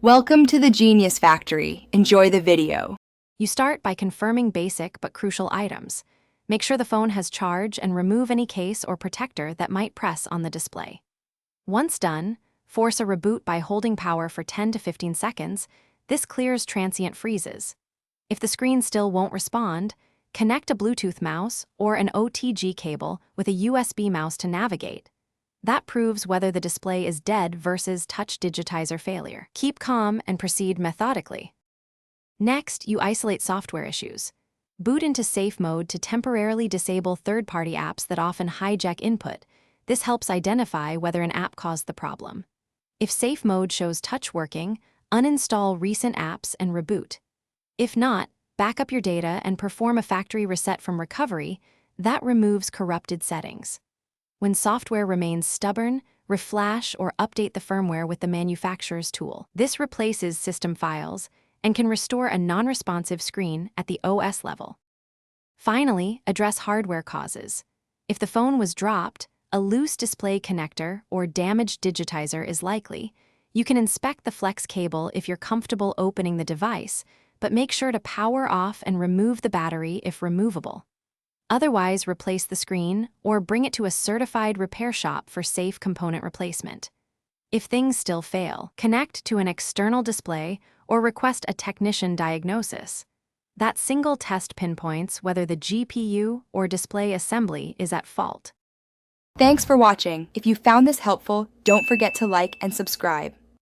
Welcome to the Genius Factory. Enjoy the video. You start by confirming basic but crucial items. Make sure the phone has charge and remove any case or protector that might press on the display. Once done, force a reboot by holding power for 10 to 15 seconds. This clears transient freezes. If the screen still won't respond, connect a Bluetooth mouse or an OTG cable with a USB mouse to navigate. That proves whether the display is dead versus touch digitizer failure. Keep calm and proceed methodically. Next, you isolate software issues. Boot into safe mode to temporarily disable third-party apps that often hijack input. This helps identify whether an app caused the problem. If safe mode shows touch working, uninstall recent apps and reboot. If not, back up your data and perform a factory reset from recovery. That removes corrupted settings. When software remains stubborn, reflash or update the firmware with the manufacturer's tool. This replaces system files and can restore a non-responsive screen at the OS level. Finally, address hardware causes. If the phone was dropped, a loose display connector or damaged digitizer is likely. You can inspect the flex cable if you're comfortable opening the device, but make sure to power off and remove the battery if removable. Otherwise, replace the screen or bring it to a certified repair shop for safe component replacement. If things still fail, connect to an external display or request a technician diagnosis. That single test pinpoints whether the GPU or display assembly is at fault. Thanks for watching. If you found this helpful, don't forget to like and subscribe.